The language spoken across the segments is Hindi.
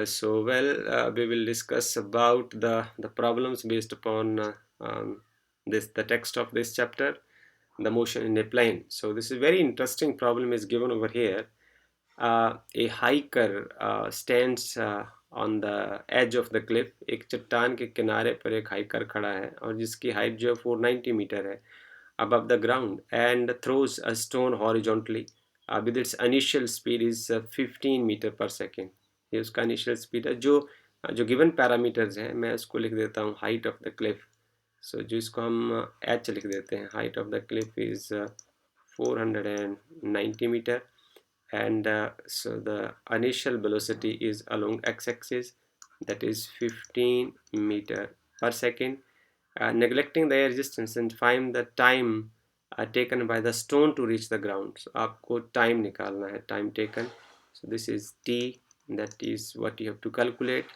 We will discuss about the problems based upon the text of this chapter, the motion in a plane. So this is very interesting problem is given over here. A hiker stands on the edge of the cliff. एक चट्टान के किनारे पर एक हाइकर खड़ा है और जिसकी हाइट जो है 490 मीटर है above the ground and throws a stone horizontally with its initial speed is 15 metre पर सेकेंड. ये उसका इनिशियल स्पीड है. जो गिवन पैरामीटर्स हैं मैं उसको लिख देता हूँ height of the cliff. So जो इसको हम h लिख देते हैं. Height of the cliff is 490 metre and so the initial velocity is along x-axis, that is 15 meter per second. Neglecting the air resistance and find the time taken by the stone to reach the ground. So आपको time निकालना है, time taken. So this is t, that is what you have to calculate.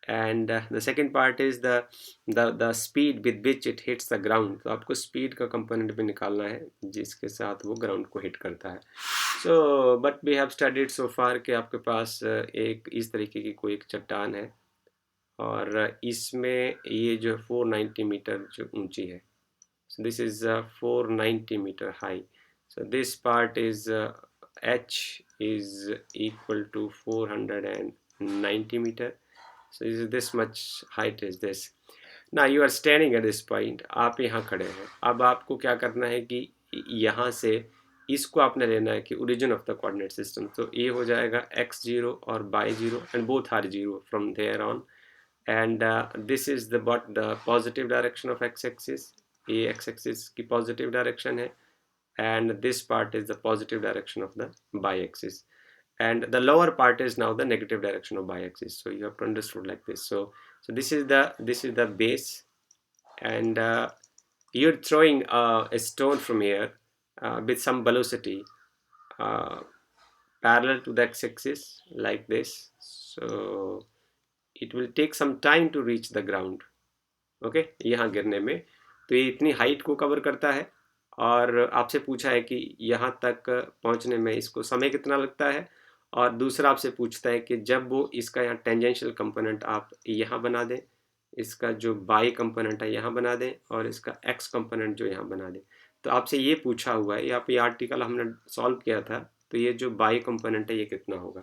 And the second part is the speed with which it hits the ground. तो आपको speed का component भी निकालना है जिसके साथ वो ground को hit करता है. So but we have studied so far कि आपके पास एक इस तरीके की कोई एक चट्टान है और इसमें ये जो 490 मीटर जो ऊंची है. So this is 490 meter high. So this part is h is equal to 490 meter. So this much height is this. Now you are standing at this point. आप यहाँ खड़े हैं. अब आपको क्या करना है कि यहाँ से इसको आपने लेना है कि origin of the coordinate system. तो ये हो जाएगा x0 और y0 and both are 0 from there on. And this is the positive direction of x-axis. ये x-axis की positive direction है and this part is the positive direction of the y-axis. And the lower part is now the negative direction of y-axis. So you have to understood like this. So this is the base, and you're throwing a stone from here with some velocity parallel to the x-axis like this. So it will take some time to reach the ground. Okay, यहाँ गिरने में तो ये इतनी हाइट को कवर करता है और आपसे पूछा है कि यहाँ तक पहुँचने में इसको समय कितना लगता है. और दूसरा आपसे पूछता है कि जब वो इसका यहाँ टेंजेंशियल कंपोनेंट आप यहाँ बना दें, इसका जो बाई कंपोनेंट है यहाँ बना दें और इसका एक्स कंपोनेंट जो यहाँ बना दें. तो आपसे ये पूछा हुआ है. यहाँ पे आर्टिकल हमने सॉल्व किया था. तो ये जो बाई कंपोनेंट है ये कितना होगा.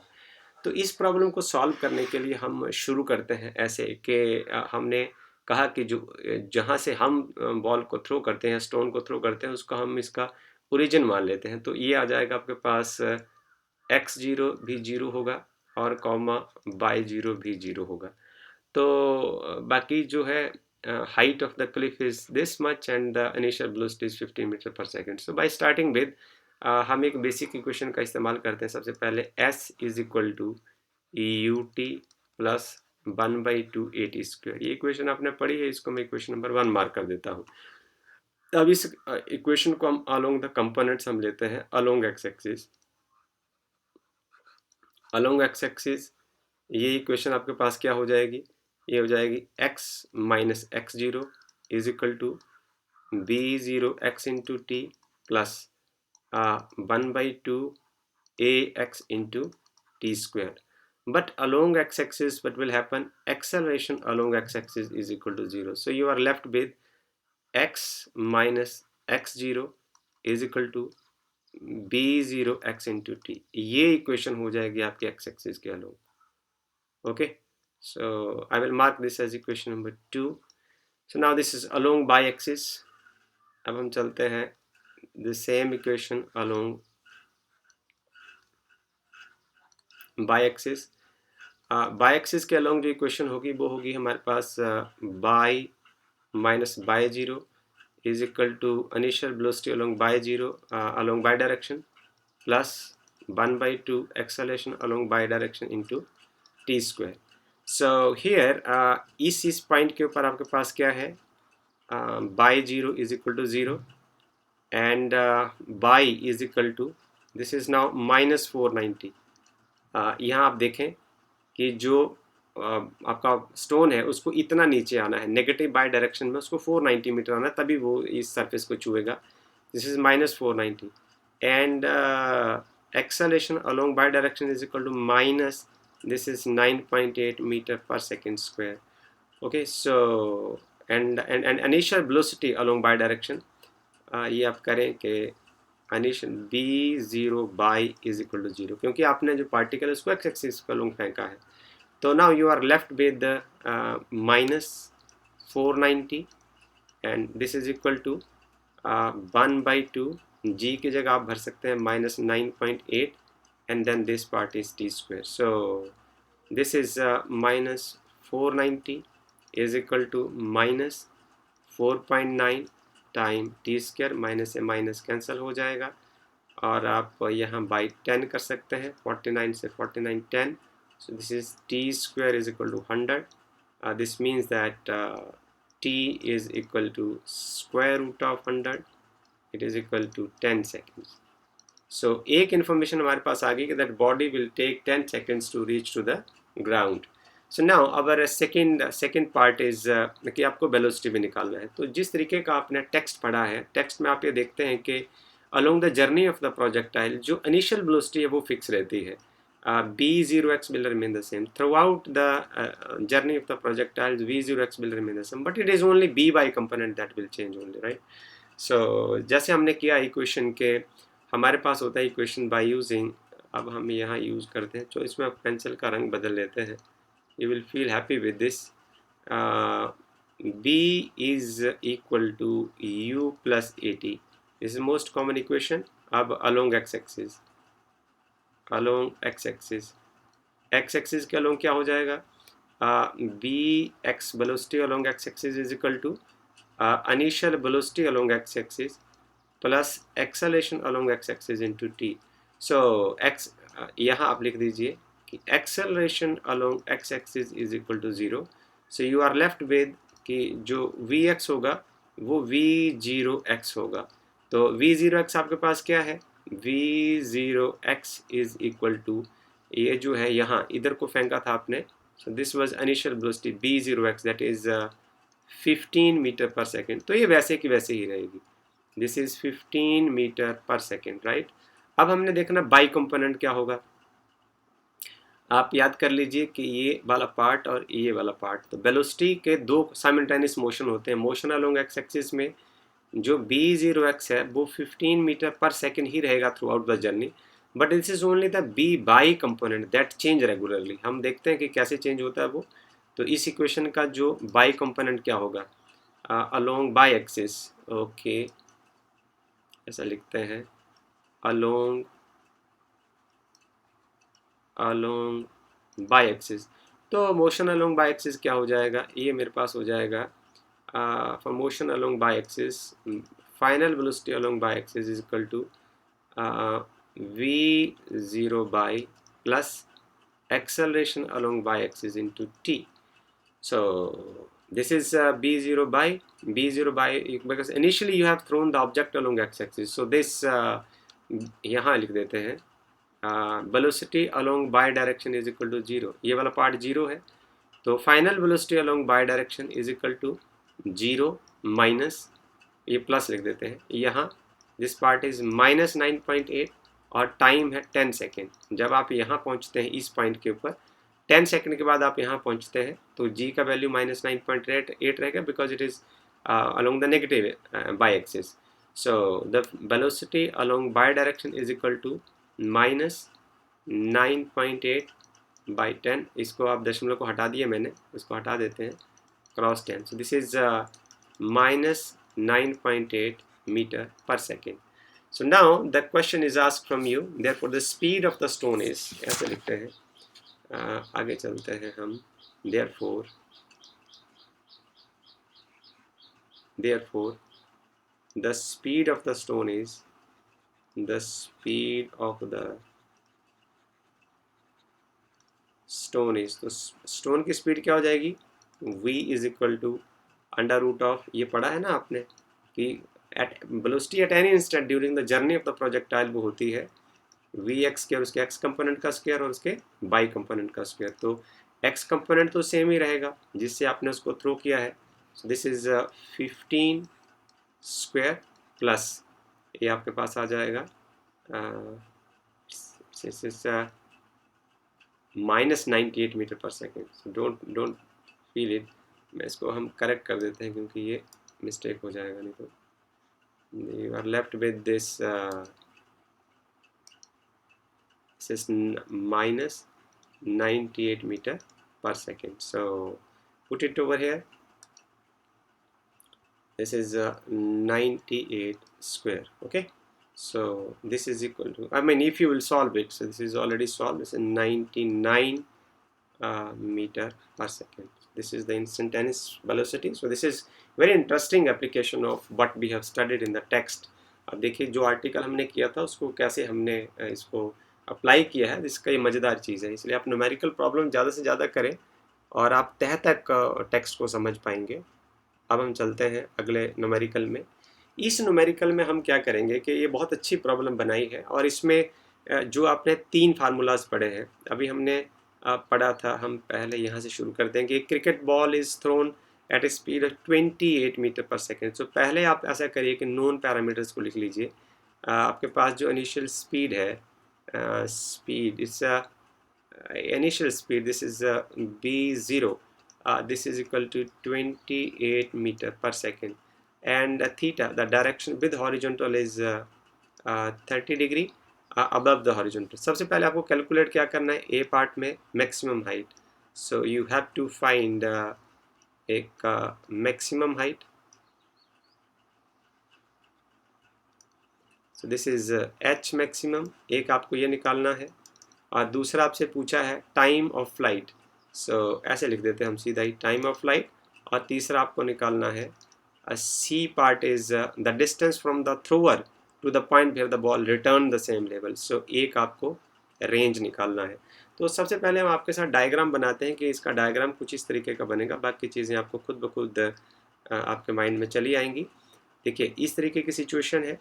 तो इस प्रॉब्लम को सॉल्व करने के लिए हम शुरू करते हैं ऐसे कि हमने कहा कि जो जहाँ से हम बॉल को थ्रो करते हैं, स्टोन को थ्रो करते हैं, उसको हम इसका ओरिजिन मान लेते हैं. तो ये आ जाएगा आपके पास x0 भी 0 होगा और कॉमा y0 भी 0 होगा. तो बाकी जो है height of the cliff is this much and the initial velocity is 15 metre पर second. So by starting with हम एक बेसिक इक्वेशन का इस्तेमाल करते हैं. सबसे पहले s is equal to ut plus 1/2 at square. ये इक्वेशन आपने पढ़ी है, इसको मैं इक्वेशन नंबर 1 मार्क कर देता हूँ. अब इस इक्वेशन को हम अलोंग द कंपोनेंट्स हम लेते हैं along X axis. Along X axis ये इक्वेशन आपके पास क्या हो जाएगी, ये हो जाएगी x minus x0 is equal to b0 x into T plus 1/2 ax into t square. But along x-axis what will happen, acceleration along x-axis is equal to 0. So you are left with x minus x0 is equal to b0 x into t. ये इक्वेशन हो जाएगी आपके x-axis के along. Okay, so I will mark this as equation number 2. So now this is along y-axis. अब हम चलते हैं the same equation along y-axis. y-axis के along जो इक्वेशन होगी वो होगी हमारे पास y minus y0 is equal to initial velocity along y0 along y direction plus 1/2 acceleration along y direction into t square. So here इस पॉइंट के ऊपर आपके पास क्या है, y0 is equal to 0 and y is equal to this is now minus 490. यहाँ आप देखें कि जो आपका स्टोन है उसको इतना नीचे आना है, नेगेटिव बाई डायरेक्शन में उसको 490 मीटर आना है तभी वो इस सरफेस को छुएगा. This is minus 490 and acceleration along Y direction is equal to minus this is 9.8 meter per second square. Okay, so and initial velocity along bidirection, ये आप करें कि initial b0 Y is equal to 0, क्योंकि आपने जो पार्टिकल है उसको एक्स एक्सिस पर लॉन्ग फेंका है. तो now you are left with minus 490 and this is equal to 1/2. g की जगह आप भर सकते हैं माइनस 9.8 and then this part is t square. So this is minus 490 is equal to minus 4.9 time T square. Minus से माइनस कैंसिल हो जाएगा और आप यहाँ बाई 10 कर सकते हैं. 49 से 49 10. So this is t square is equal to 100. This means that t is equal to square root of 100. It is equal to 10 seconds. So एक information हमारे पास आ गई कि that body will take 10 seconds to reach to the ground. So now our second part is कि आपको velocity भी निकालना है. तो जिस तरीके का आपने टेक्स्ट पढ़ा है, टेक्स्ट में आप ये देखते हैं कि along the journey of the projectile जो initial velocity है वो फिक्स रहती है. b0x will remain the same throughout the journey of the projectile. v0x will remain the same, but it is only b by component that will change only, right? So जैसे हमने किया इक्वेशन के, हमारे पास होता है इक्वेशन बाय यूजिंग, अब हम यहाँ यूज़ करते हैं. तो इसमें आप पेंसिल का रंग बदल लेते हैं. You will feel happy with this. B is equal to u plus at. This is most common equation. अब along x-axis, x-axis के along क्या हो जाएगा? bx velocity along x-axis is equal to initial velocity along x-axis plus acceleration along x-axis into t. So x यहाँ आप लिख दीजिए कि acceleration along x-axis is equal to 0. So you are left with कि जो vx होगा वो v0x होगा. तो v0x आपके पास क्या है? v0x is equal to, ये जो है यहाँ इधर को फेंका था आपने. So this was initial velocity b0x, that is 15 metre पर सेकेंड. तो ये वैसे की वैसे ही रहेगी. दिस इज 15 मीटर पर सेकेंड, राइट. अब हमने देखना बाई कंपोनेंट क्या होगा. आप याद कर लीजिए कि ये वाला पार्ट और ये वाला पार्ट, तो वेलोसिटी के दो साइमल्टेनियस मोशन होते हैं. मोशन अलोंग एक्स एक्सिस में जो b0x है वो 15 मीटर पर सेकेंड ही रहेगा through out the journey, but this is only the b by component that change regularly. हम देखते हैं कि कैसे चेंज होता है वो. तो इस इक्वेशन का जो बाई कंपोनेंट क्या होगा, अलोंग बाई एक्सिस. ओके, ऐसा लिखते हैं अलोंग बाई एक्सिस. तो मोशन अलोंग बाई एक्सिस क्या हो जाएगा, ये मेरे पास हो जाएगा for motion along Y axis final velocity along Y axis is equal to v0 Y plus acceleration along y-axis into t. So this is b0 by because initially you have thrown the object along x-axis. So this यहाँ लिख देते हैं velocity along y direction is equal to 0. ये वाला पार्ट 0 है, तो final velocity along y direction is equal to 0 minus, ये प्लस लिख देते हैं यहाँ. दिस पार्ट इज माइनस 9.8 और टाइम है 10 सेकेंड. जब आप यहाँ पहुँचते हैं इस पॉइंट के ऊपर 10 सेकेंड के बाद आप यहाँ पहुँचते हैं तो g का वैल्यू माइनस 9.8 रहेगा because it is along the negative y axis. So the velocity along y direction is equal to minus 9.8 by 10. इसको आप दशमलव को हटा दिए मैंने, इसको हटा देते हैं cross 10. So this is minus 9.8 meter per second. So now the question is asked from you. Therefore the speed of the stone is, ऐसे लिखते हैं, आगे चलते हैं हम. Therefore the speed of the stone is तो स्टोन की स्पीड क्या हो जाएगी, v is equal to under root of, ये पढ़ा है ना आपने कि at velocity at any instant during the journey of the projectile वो होती है vx के और उसके x कंपोनेंट का स्क्वायर और उसके y कंपोनेंट का स्क्वायर. तो x कंपोनेंट तो सेम ही रहेगा जिससे आपने उसको थ्रो किया है. सो दिस इज 15 स्क्वायर प्लस ये आपके पास आ जाएगा -98 मीटर पर second. So don't feel it. मैं इसको हम करेक्ट कर देते हैं क्योंकि ये मिस्टेक हो जाएगा नहीं तो. You are left with this is -98 meter per second. So put it over here. This is 98 square. Okay, so this is equal to, I mean, if you will solve it, so this is already solved. This is 99 meter per second. This is the instantaneous velocity. So this is very interesting application of what we have studied in the text. अब देखिए जो आर्टिकल हमने किया था उसको कैसे हमने इसको अप्लाई किया है, इसका ये मज़ेदार चीज़ है. इसलिए आप न्यूमेरिकल प्रॉब्लम ज़्यादा से ज़्यादा करें और आप तह तक टेक्स्ट को समझ पाएंगे. अब हम चलते हैं अगले न्यूमेरिकल में. इस न्यूमेरिकल में हम क्या करेंगे कि ये बहुत अच्छी प्रॉब्लम बनाई है और इसमें जो आपने 3 फार्मूलाज पढ़े हैं, अभी हमने पढ़ा था. हम पहले यहाँ से शुरू करते हैं कि cricket ball is thrown at a speed of 28 metre पर सेकेंड. सो पहले आप ऐसा करिए कि नोन पैरामीटर्स को लिख लीजिए. आपके पास जो इनिशियल स्पीड है, speed it's initial speed, this is b0, this is equal to 28 meter per second, and theta, the direction with horizontal is 30 degree above the horizontal. सबसे पहले आपको कैलकुलेट क्या करना है, ए पार्ट में maximum height. So you have to find एक maximum height. So this is H maximum. एक आपको ये निकालना है और दूसरा आपसे पूछा है टाइम ऑफ फ्लाइट. सो ऐसे लिख देते हैं हम सीधा ही, टाइम ऑफ फ्लाइट. और तीसरा आपको निकालना है C part is the distance from the thrower to the point where the ball return the same level. So एक आपको रेंज निकालना है. तो सबसे पहले हम आपके साथ डायग्राम बनाते हैं कि इसका डायग्राम कुछ इस तरीके का बनेगा. बाकी चीज़ें आपको खुद ब खुद आपके माइंड में चली आएंगी. देखिए इस तरीके की सिचुएशन है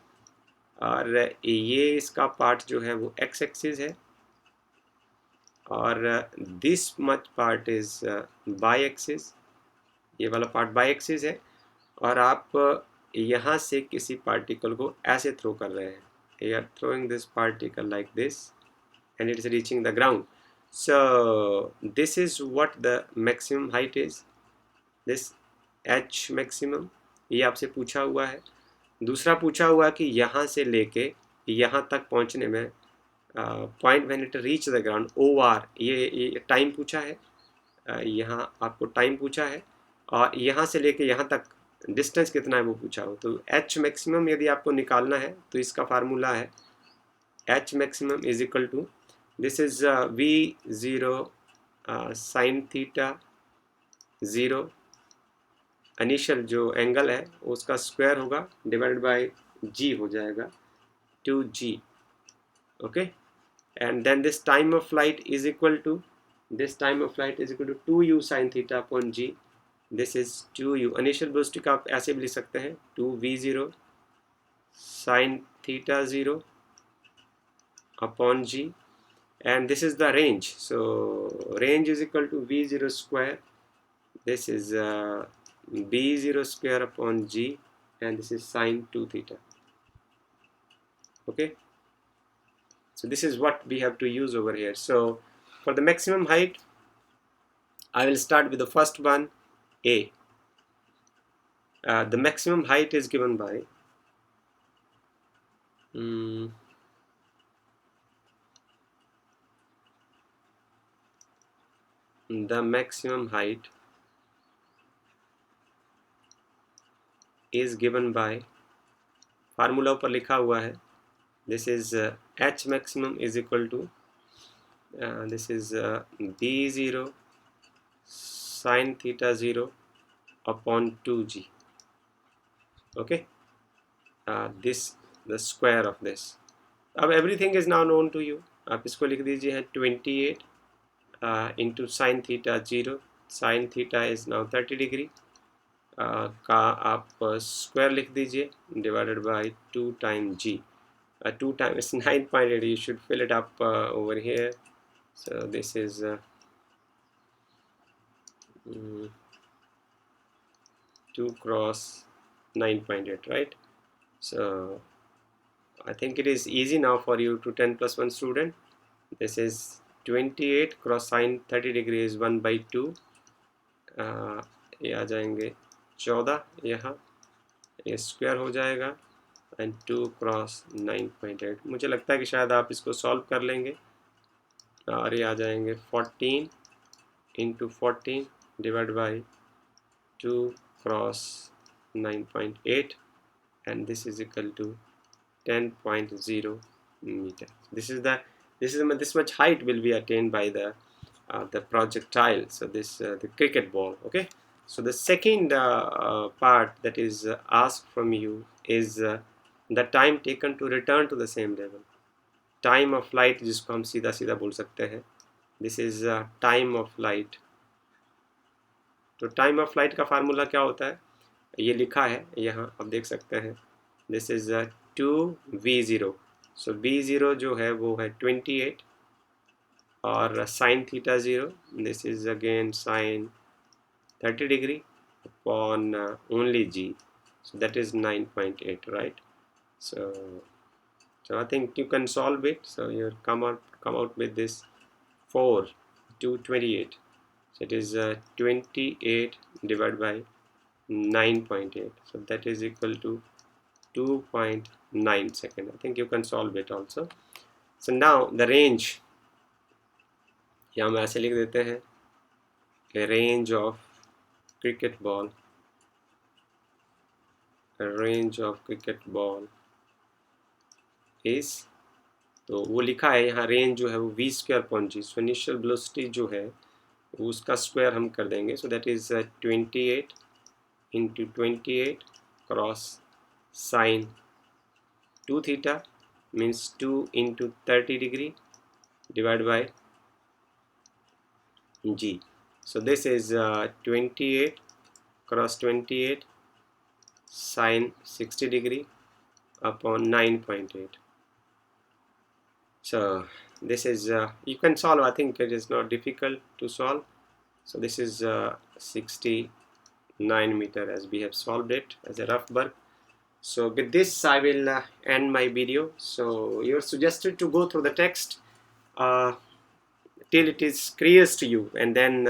और ये इसका पार्ट जो है वो एक्स एक्सिस है और this much part is by axis. ये वाला पार्ट बाई एक्सिस है और आप यहाँ से किसी पार्टिकल को ऐसे थ्रो कर रहे हैं. You are throwing this particle like this and it is reaching the ground. So this is what the maximum height is, this H maximum. ये आपसे पूछा हुआ है. दूसरा पूछा हुआ है कि यहाँ से लेके यहाँ तक पहुँचने में point when it reach the ground, O R, ये टाइम पूछा है. यहाँ आपको टाइम पूछा है और यहाँ से लेके यहाँ तक डिस्टेंस कितना है वो पूछा हो. तो एच मैक्सिमम यदि आपको निकालना है तो इसका फार्मूला है H maximum is equal to, this is V zero sine theta zero. Initial जो एंगल है उसका स्क्वायर होगा डिवाइडेड बाय जी हो जाएगा 2g. Okay, and then this time of flight is equal to 2u sin theta upon g. this is 2u. initial velocity का आप ऐसे भी लिख सकते हैं 2v0 sin theta 0 upon g, and this is the range. So range is equal to v0 square, this is b0 square upon g, and this is sin 2 theta. Okay, so this is what we have to use over here. So for the maximum height, I will start with the first one, A. The maximum height is given by the maximum height is given by, formula ऊपर लिखा हुआ है. This is h maximum is equal to this is b0 sin theta 0 upon 2g. okay, this the square of this. अब everything is now known to you. आप इसको लिख दीजिए 28 into sin theta 0, sin theta is now 30 degree का आप स्क्वायर लिख दीजिए divided by 2 time g. 2 times 9.8. you should fill it up over here. So this is 2 cross 9.8, right? So I think it is easy now for you to 10 plus 1 student. This is 28 cross sine 30 degree is 1/2, ये आ जाएंगे 14, यहाँ ये स्क्वायर हो जाएगा एंड 2 क्रॉस 9.8। मुझे लगता है कि शायद आप इसको सॉल्व कर लेंगे और ये आ जाएंगे 14 into 14 divide by 2 cross 9.8 and this is equal to 10.0 meter. This much height will be attained by the projectile. So this the cricket ball. Okay. So the second part that is asked from you is the time taken to return to the same level. Time of flight जिसको हम सीधा सीधा बोल सकते हैं. This is time of flight. तो टाइम ऑफ फ्लाइट का फार्मूला क्या होता है, ये लिखा है यहाँ आप देख सकते हैं. This is 2v0. So v0 जो है वो है 28 और sine theta 0, this is again sine 30 degree upon only g, so that is 9.8, right? So I think you can solve it. So you come out with this 4 to 28. So it is 28 divided by 9.8. So that is equal to 2.9 seconds. I think you can solve it also. So now the range, यहाँ हम ऐसे लिख देते हैं, a range of cricket ball, a range of cricket ball is, तो वो लिखा है यहाँ रेंज जो है वो v square upon g. So initial velocity जो है उसका स्क्वायर हम कर देंगे. So that is 28 into 28 cross sine 2 theta means 2 into 30 degree divide by G. So this is 28 cross 28 sine 60 degree upon 9.8. So this is you can solve. I think it is not difficult to solve. So this is 69 meter as we have solved it as a rough work. So with this I will end my video. So you're suggested to go through the text till it is clear to you, and then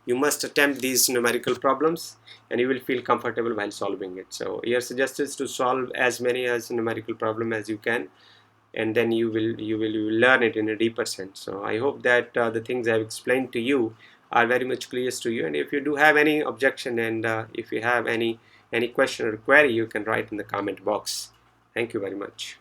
you must attempt these numerical problems and you will feel comfortable while solving it. So you're suggested to solve as many as numerical problem as you can, and then you will learn it in a deeper sense. So I hope that the things I've explained to you are very much clear to you, and if you do have any objection and if you have any question or query, you can write in the comment box. Thank you very much.